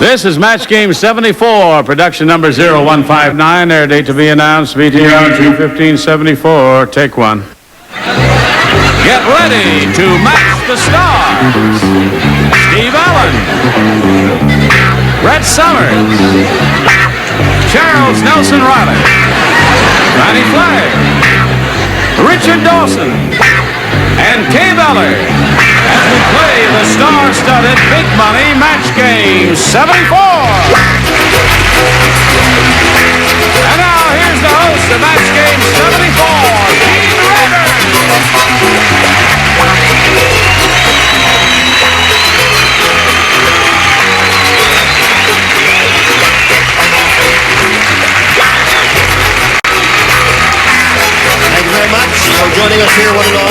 This is Match Game 74, production number 0159, air date to be announced, VTR 21574, take one. Get ready to match the stars. Steve Allen, Brett Summers, Charles Nelson Riley, Fannie Flagg, Richard Dawson, and Kay Ballard as we play the star-studded Big Money Match Game 74. And now here's the host of Match Game 74, Gene Rayburn. Thank you very much for joining us here, one and all,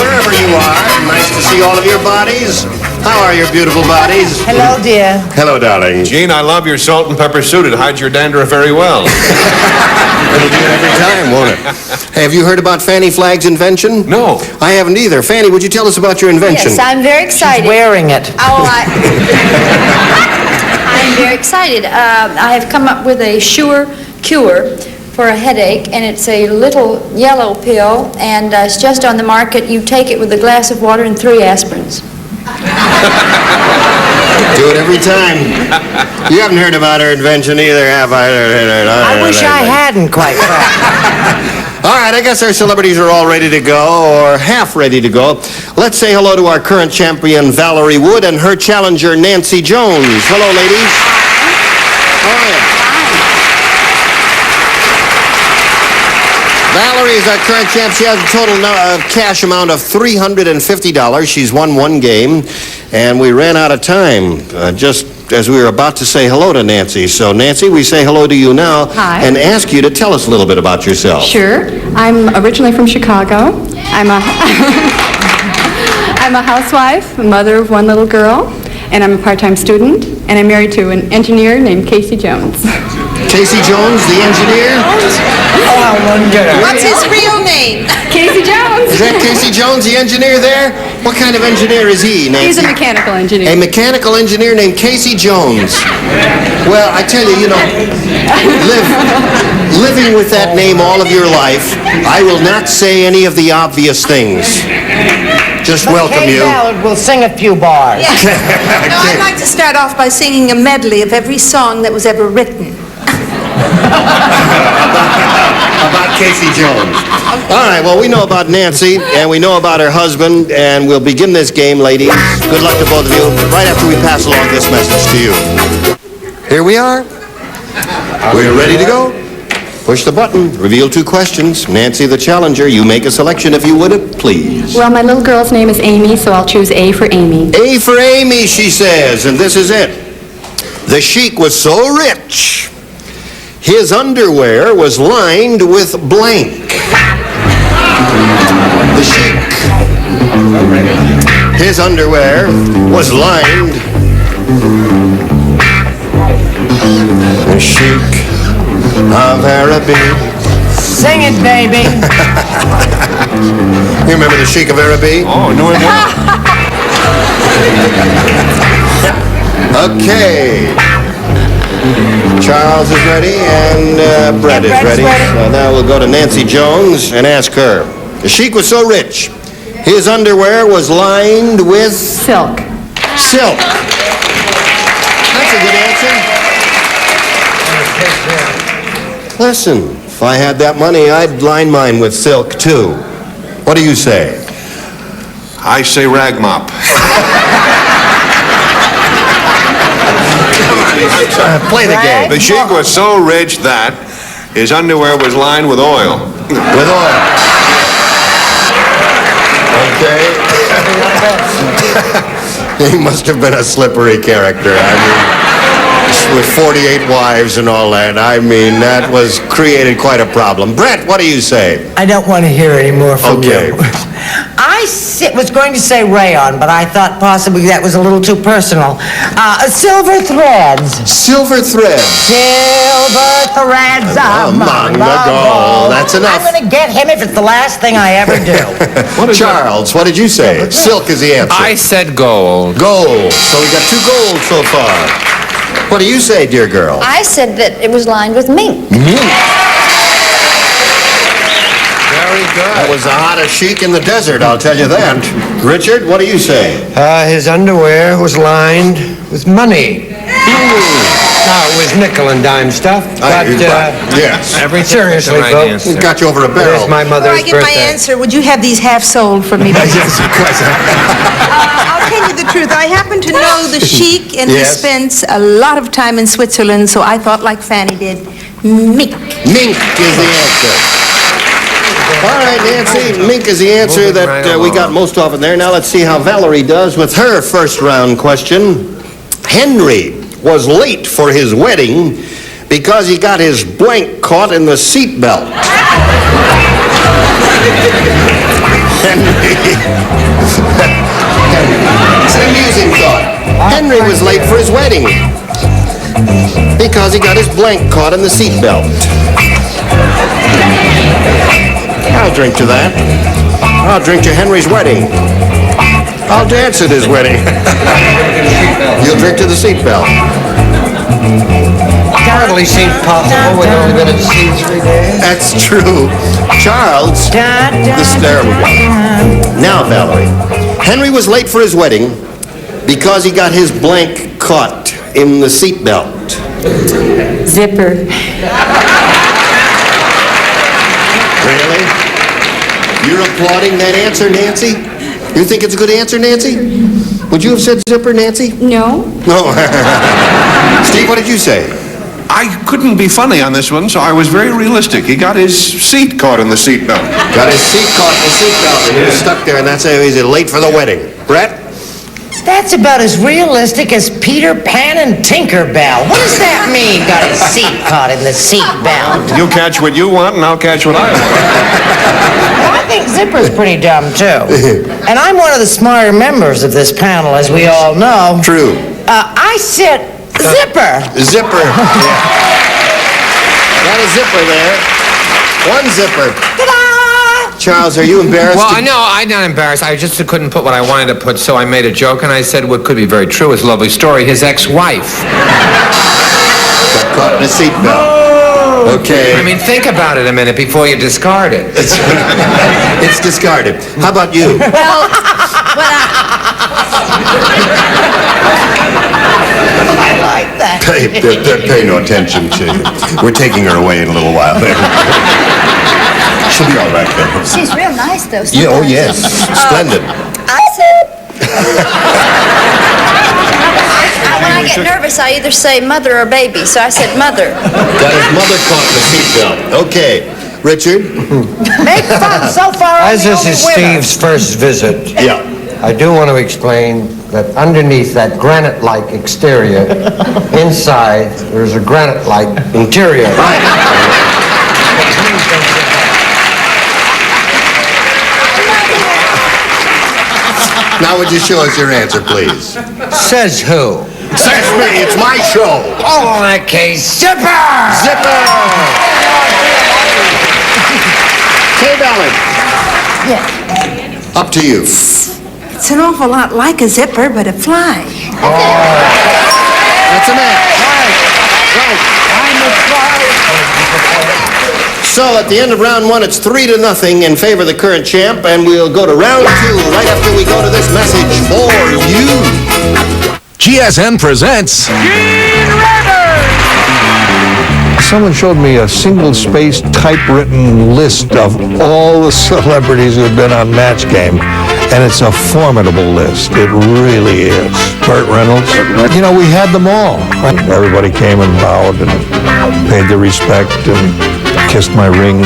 wherever you are. Nice to see all of your bodies. How are your beautiful bodies? Hello, dear. Hello, darling. Gene, I love your salt and pepper suit. It hides your dandruff very well. It'll do it every time, won't it? Hey, have you heard about Fannie Flagg's invention? No. I haven't either. Fannie, would you tell us about your invention? Yes, I'm very excited. Wearing it. Oh, I'm very excited. I have come up with a sure cure for a headache, and it's a little yellow pill, and it's just on the market. You take it with a glass of water and 3 aspirins. Do it every time. You haven't heard about her invention either, have I? I wish I hadn't, quite frankly. All right, I guess our celebrities are all ready to go, or half ready to go. Let's say hello to our current champion, Valerie Wood, and her challenger, Nancy Jones. Hello, ladies. How are you? Valerie is our current champ. She has a total cash amount of $350. She's won 1 game, and we ran out of time just as we were about to say hello to Nancy. So, Nancy, we say hello to you now. Hi. And ask you to tell us a little bit about yourself. Sure. I'm originally from Chicago. I'm a I'm a housewife, a mother of 1 little girl, and I'm a part-time student, and I'm married to an engineer named Casey Jones. Casey Jones, the engineer? What's his real name? Casey Jones! Is that Casey Jones, the engineer there? What kind of engineer is he, Nancy? He's a mechanical engineer. A mechanical engineer named Casey Jones. Well, I tell you, living with that name all of your life, I will not say any of the obvious things. Just welcome Kay you. Ballard will sing a few bars. No, I'd like to start off by singing a medley of every song that was ever written. About Casey Jones. All right, well, we know about Nancy, and we know about her husband, and we'll begin this game, ladies. Good luck to both of you, right after we pass along this message to you. Here we are. We're ready to go. Push the button. Reveal 2 questions. Nancy, the challenger, you make a selection if you would, please. Well, my little girl's name is Amy, so I'll choose A for Amy. A for Amy, she says, and this is it. The Sheik was so rich, his underwear was lined with blank. The Sheik, his underwear was lined. The Sheik of Araby. Sing it, baby. You remember the Sheik of Araby? Oh, no, I don't. Okay. Charles is ready, and Brett is Brett's ready. ready. So now we'll go to Nancy Jones and ask her. The Sheik was so rich, his underwear was lined with Silk. silk. That's a good answer. Listen, if I had that money, I'd line mine with silk, too. What do you say? I say rag mop. Play the game. The Sheik was so rich that his underwear was lined with oil. With oil. Okay. He must have been a slippery character. I mean, with 48 wives and all that, I mean, that was created quite a problem. Brett, what do you say? I don't want to hear any more from Okay. you. I was going to say rayon, but I thought possibly that was a little too personal. Silver threads. Silver thread. Silver threads Among the gold. That's enough. I'm going to get him if it's the last thing I ever do. Charles, what did you say? Silk is the answer. I said gold. Gold. So we got 2 golds so far. What do you say, dear girl? I said that it was lined with mink. Very good. That was the hottest chic in the desert, I'll tell you that. Richard, what do you say? His underwear was lined with money. No, it was nickel and dime stuff. But, yes. seriously, folks, It got you over a it barrel. is my Before mother's I get my birthday. answer, would you have these half sold for me? Yes, of course. I'll tell you the truth. I happen to know the Sheik, and he Yes. spends a lot of time in Switzerland, so I thought, like Fanny did, mink. Mink is the answer. All right, Nancy, mink is the answer Moving that right we along. got most often there. Now let's see how Valerie does with her first round question. Henry was late for his wedding because he got his blank caught in the seat belt. Henry. It's an amusing thought. Henry was late for his wedding because he got his blank caught in the seat belt. I'll drink to that. I'll drink to Henry's wedding. I'll dance at his wedding. You'll drink to the seatbelt. Hardly seemed possible. We've only been at sea 3 days. That's true. Charles, there we go. Now, Valerie, Henry was late for his wedding because he got his blank caught in the seatbelt. Zipper. Really? You're applauding that answer, Nancy? You think it's a good answer, Nancy? Would you have said zipper, Nancy? No? No. Steve, what did you say? I couldn't be funny on this one, so I was very realistic. He got his seat caught in the seatbelt. Got his seat caught in the seatbelt and he was stuck there, and that's how he's late for the wedding. Brett? That's about as realistic as Peter Pan and Tinkerbell. What does that mean, got his seat caught in the seat belt? You catch what you want, and I'll catch what I want. Well, I think Zipper's pretty dumb, too. And I'm one of the smarter members of this panel, as we all know. True. I said Zipper. Zipper. Got a zipper there. One zipper. Ta-da! Charles, are you embarrassed? Well, I know, I'm not embarrassed. I just couldn't put what I wanted to put, so I made a joke, and I said what could be very true. It's a lovely story. His ex-wife. Got caught in a seatbelt. Okay. I mean, think about it a minute before you discard it. It's discarded. How about you? I like that. Pay no attention to. We're taking her away in a little while. She'll be all right then. She's real nice, though. Yeah, oh yes, splendid. I said... when I get nervous, I either say mother or baby, so I said mother. Got his mother caught in the seatbelt. Okay, Richard. Make fun so far. As this is Steve's first visit, Yeah. I do want to explain that underneath that granite-like exterior, inside, there's a granite-like interior. Now would you show us your answer, please? Says who? Says me, it's my show. Oh, in that case, Zipper! Zipper! Kay Ballard. Yeah. Up to you. It's an awful lot like a zipper, but a fly. That's a man. Right. So at the end of round one, it's 3-0 in favor of the current champ, and we'll go to round two right after we go to this message for you. GSN presents Someone showed me a single-spaced typewritten list of all the celebrities who had been on Match Game, and it's a formidable list. It really is. Burt Reynolds. You know, we had them all. Everybody came and bowed and paid their respect and kissed my ring.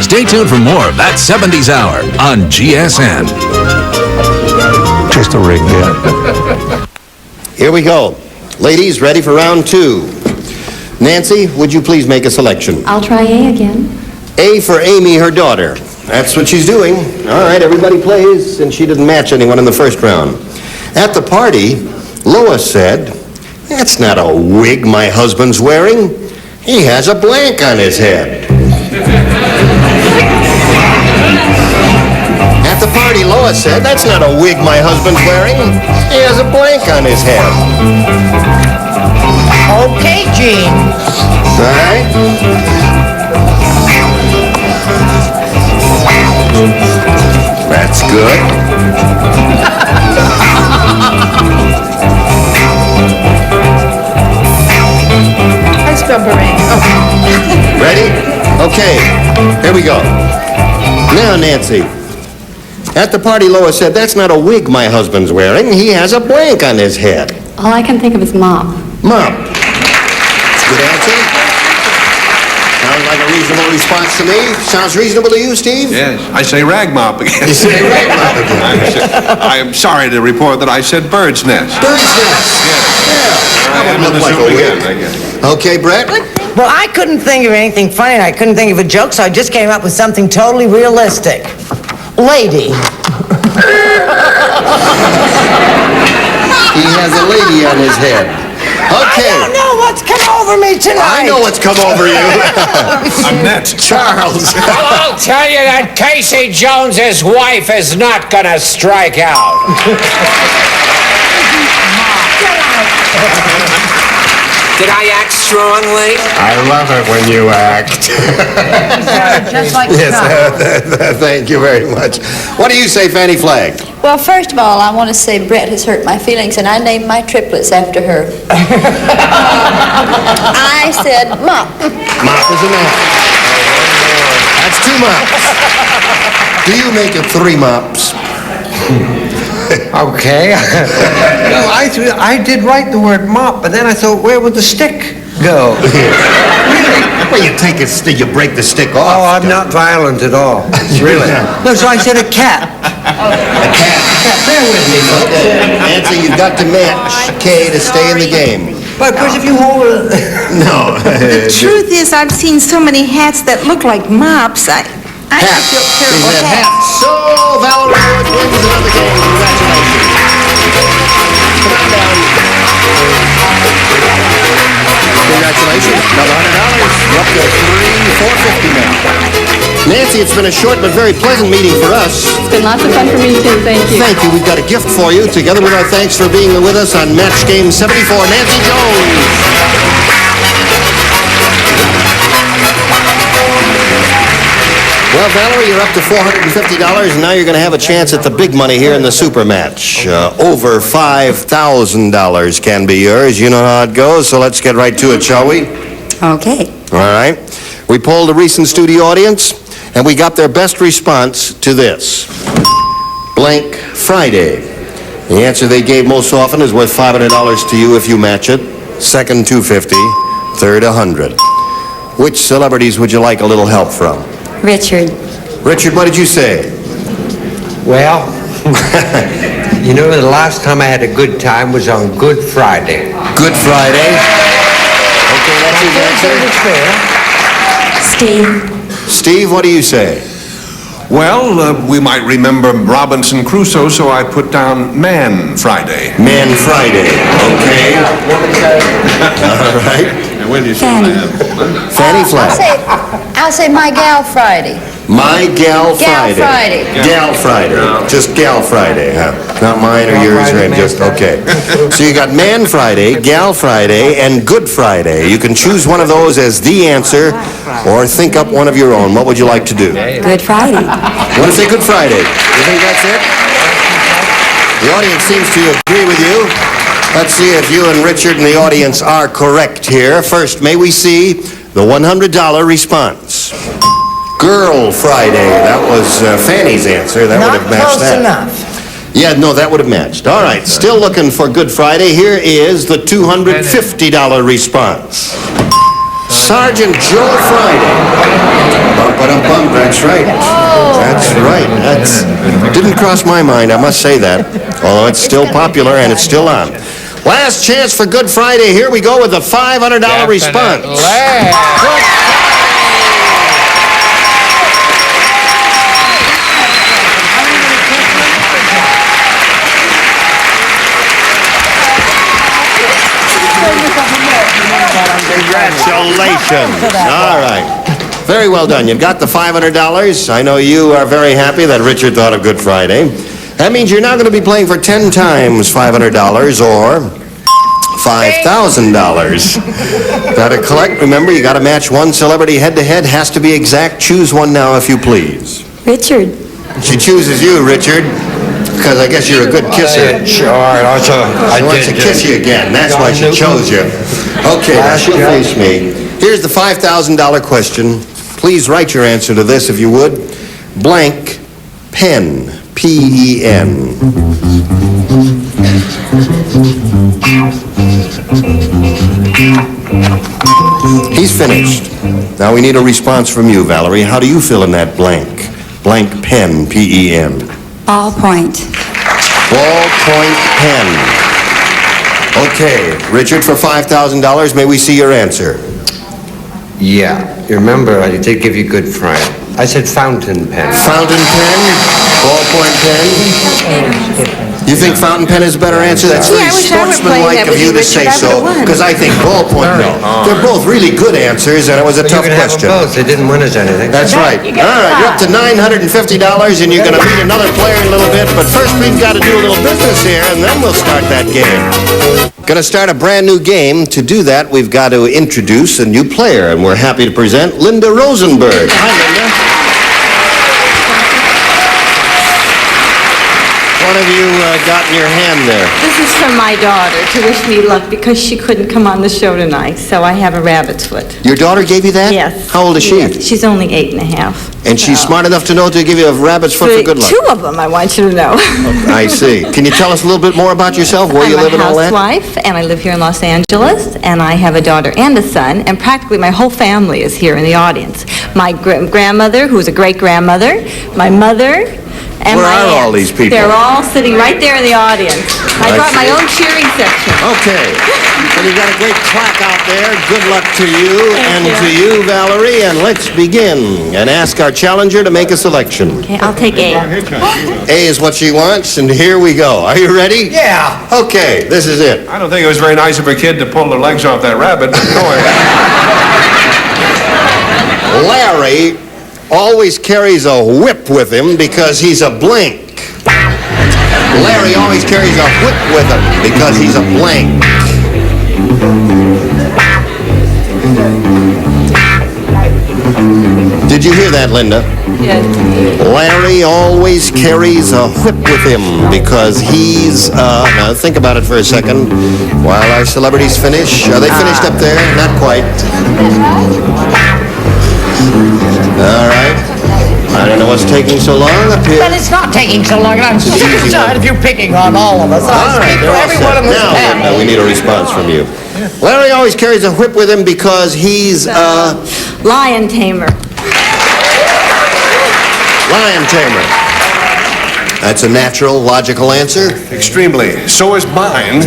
Stay tuned for more of That 70s Hour on GSN. Just a ring, yeah. Here we go. Ladies, ready for round two. Nancy, would you please make a selection? I'll try A again. A for Amy, her daughter. That's what she's doing. All right, everybody plays, and she didn't match anyone in the first round. At the party, Lois said, "That's not a wig my husband's wearing. He has a blank on his head." At the party, Lois said, "That's not a wig my husband's wearing. He has a blank on his head." Okay, Gene. All right. That's good. I spelled beret. Ready? Okay, here we go. Now, Nancy. At the party, Lois said, "That's not a wig my husband's wearing. He has a blank on his head." All I can think of is mop. Mop. That's a good answer. Sounds like a reasonable response to me. Sounds reasonable to you, Steve? Yes, I say rag mop again. You say rag mop again. I'm sorry to report that I said bird's nest. Bird's nest. Yeah. That would look like a wig. I guess. Okay, Brett? Well, I couldn't think of anything funny, and I couldn't think of a joke, so I just came up with something totally realistic. Lady. He has a lady on his head. Okay. I don't know what's come over me tonight. I know what's come over you. Annette. Charles. I'll tell you that Casey Jones's wife is not gonna strike out. Did I act strongly? I love it when you act. Just like Yes, thank you very much. What do you say, Fanny Flagg? Well, first of all, I want to say Brett has hurt my feelings, and I named my triplets after her. I said mop. Mop is a mop. That's 2 mops. Do you make it 3 mops? Okay. No, I did write the word mop, but then I thought, where would the stick go? Well, you take a stick, you break the stick off. Oh, I'm not violent at all. Really. No, so I said a cat. A cat. Bear with me, folks. Nancy, you've got to match Kay to stay in the game. But of course, if you hold a... No. The truth is, I've seen so many hats that look like mops. I Hats. feel He terrible said hats. hats. So, Valerie Lewis wins another game. Congratulations. Come on down. Congratulations. Another $100. You're up to $450 now. Nancy, it's been a short but very pleasant meeting for us. It's been lots of fun for me, too. Thank you. Thank you. We've got a gift for you, together with our thanks for being with us on Match Game 74. Nancy Jones. Well, Valerie, you're up to $450, and now you're going to have a chance at the big money here in the super match. Over $5,000 can be yours. You know how it goes, so let's get right to it, shall we? Okay. All right. We polled a recent studio audience, and we got their best response to this. Blank Friday. The answer they gave most often is worth $500 to you if you match it. Second, $250. Third, $100. Which celebrities would you like a little help from? Richard. Richard, what did you say? Well, you know, the last time I had a good time was on Good Friday. Good Friday. Okay, that's his answer. Steve. Steve, what do you say? Well, we might remember Robinson Crusoe, so I put down Man Friday. Man Friday. Okay. All right. Fanny Flagg. I'll say my gal Friday. My Gal Friday. Gal Friday. Gal Friday. Just Gal Friday, huh? Not mine or yours or him, just, okay. So you got Man Friday, Gal Friday, and Good Friday. You can choose one of those as the answer, or think up one of your own. What would you like to do? Good Friday. Want to say Good Friday? You think that's it? The audience seems to agree with you. Let's see if you and Richard and the audience are correct here. First, may we see the $100 response. Girl Friday. That was Fanny's answer. That would have matched that. Not close enough. Yeah, no, that would have matched. All right, still looking for Good Friday. Here is the $250 response. Sergeant Joe Friday. Bum, that's right. That's right. That's didn't cross my mind, I must say that. Although it's still popular and it's still on. Last chance for Good Friday. Here we go with the $500 response. Congratulations. All right. Very well done. You've got the $500. I know you are very happy that Richard thought of Good Friday. That means you're now going to be playing for 10 times $500 or $5,000. Gotta collect. Remember, you gotta match one celebrity head-to-head. Has to be exact. Choose one now, if you please. Richard. She chooses you, Richard, because I guess you're a good kisser. Sure, also, She wants to kiss you again. That's why she chose you. Okay, now she'll face me. Here's the $5,000 question. Please write your answer to this, if you would. Blank pen. P-E-N. He's finished. Now we need a response from you, Valerie. How do you fill in that blank? Blank pen. P-E-N. Ballpoint. Ballpoint pen. Okay, Richard, for $5,000, may we see your answer? Yeah, you remember, I did give you good friend. I said fountain pen. Fountain pen? Ballpoint pen? You think fountain pen is a better answer? That's Gee, very I wish I were sportsmanlike playing that of with you you, to say Richard. I so, would've won. because I think ballpoint, no. They're both really good answers, and it was a tough You can have question. them both. They didn't win us anything. That's right. All right, you're up to $950, and you're going to meet another player in a little bit, but first we've got to do a little business here, and then we'll start that game. Going to start a brand new game. To do that, we've got to introduce a new player, and we're happy to present Linda Rosenberg. Hi, Linda. What have you got in your hand there? This is from my daughter to wish me luck because she couldn't come on the show tonight, so I have a rabbit's foot. Your daughter gave you that? Yes. How old is she? Yes, she's only 8.5. And she's smart enough to know to give you a rabbit's foot for good luck. 2 of them, I want you to know. I see. Can you tell us a little bit more about yourself, where you live and all that? I'm a housewife, and I live here in Los Angeles, and I have a daughter and a son, and practically my whole family is here in the audience. My grandmother, who's a great-grandmother, my mother, and Where my are all aunt. these people? They're all sitting right there in the audience. I brought my see. own cheering section. Okay. Well, you've got a great plaque out there. Good luck to you and to you, Valerie. And let's begin and ask our challenger to make a selection. Okay, I'll take A. A is what she wants, and here we go. Are you ready? Yeah. Okay, this is it. I don't think it was very nice of a kid to pull their legs off that rabbit, but go ahead. Larry always carries a whip with him because he's a blank. Larry always carries a whip with him because he's a blank. Did you hear that, Linda? Yes. Larry always carries a whip with him because he's, now think about it for a second while our celebrities finish. Are they finished up there? Not quite. All right. I don't know what's taking so long up here. Well, it's not taking so long, and I'm sick and tired of you picking on all of us. All I right, speak they're for all everyone set. in this Now, family. Linda, we need a response from you. Larry always carries a whip with him because he's a Lion tamer. lion tamer. That's a natural, logical answer. Extremely. So is mine,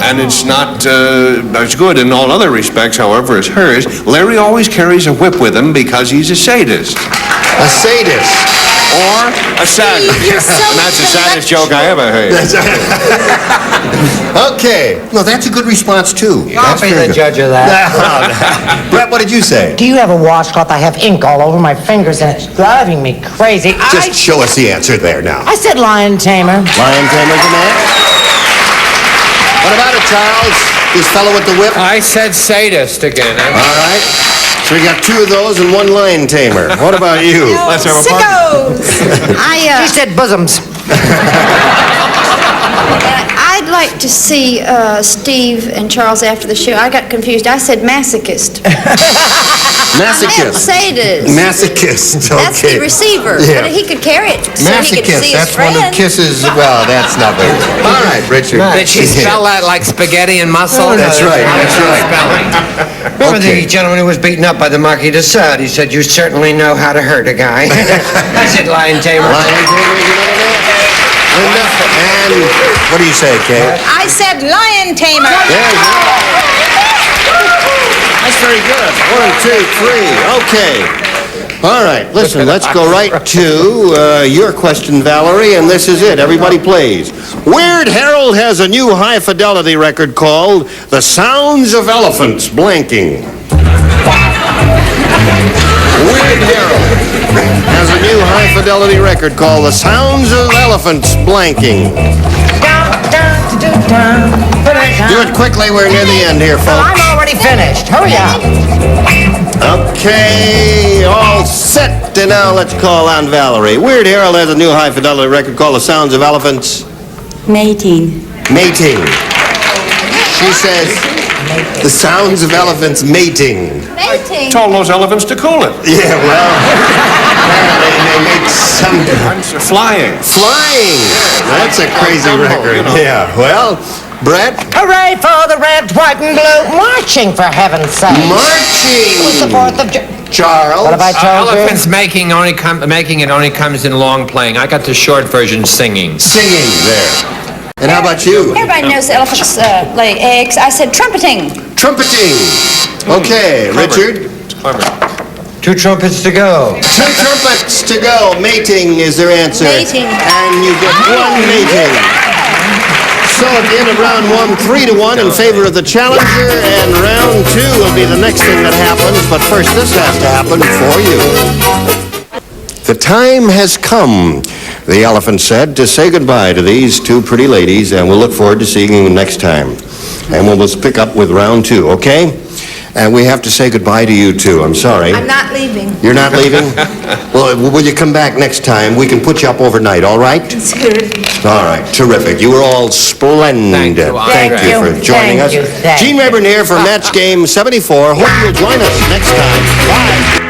and it's not as good in all other respects, however, as hers. Larry always carries a whip with him because he's a sadist. A sadist. Or a sadist. And that's the saddest joke I ever heard. Okay. No, that's a good response, too. I'll be the judge of that. Brett, what did you say? Do you have a washcloth? I have ink all over my fingers, and it's driving me crazy. Just show us the answer there now. I said lion tamer. Lion tamer's a man. What about it, Charles? This fellow with the whip? I said sadist again. All right. So we got 2 of those and 1 lion tamer. What about you? Let's have a party. She said bosoms. I'd like to see Steve and Charles after the show. I got confused. I said masochist. I meant Masochist. sadist. Masochist, okay. That's the receiver. Yeah. But he could carry it so he could see his That's one who friend. kisses. Well, that's nothing. All right, Richard. Did she spell that like spaghetti and muscle? That's right, that's right. Remember Okay. the gentleman who was beaten up by the Marquis de Sade? He said, you certainly know how to hurt a guy. I said lion tamer. Lion tamer, you know that? Linda, and what do you say, Kay? I said lion tamer. There you go. That's very good. 1, 2, 3. Okay. All right, listen, let's go right to your question, Valerie, and this is it. Everybody plays. Weird Harold has a new high-fidelity record called The Sounds of Elephants Blanking. Weird Harold has a new high-fidelity record called The Sounds of Elephants Blanking. quick, huh? Do it quickly. We're near the end here, Well, folks. I'm already finished. Hurry up. Okay, all set. And now let's call on Valerie. Weird Harold has a new high-fidelity record called The Sounds of Elephants. Mating. Mating. She says, The Sounds of Elephants Mating. Told those elephants to cool it. Yeah, well, apparently they make some... Flying. Flying! That's a crazy record. Yeah, well, Brett? Hooray for the red, white, and blue. Marching, for heaven's sake. Marching! It was the 4th of July. Charles? What have I told you? Elephants making it only comes in long playing. I got the short version singing. Singing there. And how about you? Everybody knows the elephants lay eggs. I said trumpeting. Trumpeting. Okay, Richard? Clever. 2 trumpets to go. 2 trumpets to go. Mating is their answer. Mating. And you get 1 mating. So at the end of round 1, 3-1 in favor of the challenger, and round 2 will be the next thing that happens, but first this has to happen for you. The time has come, the elephant said, to say goodbye to these 2 pretty ladies, and we'll look forward to seeing you next time. And we'll pick up with round 2, okay? And we have to say goodbye to you too, I'm sorry. I'm not leaving. You're not leaving? Well, will you come back next time? We can put you up overnight, all right? It's good. All right, terrific. You were all splendid. Thank you. Thank you for joining us. Thank you. Gene Rayburn here for Match Game 74. Hope you'll join us next time. Bye.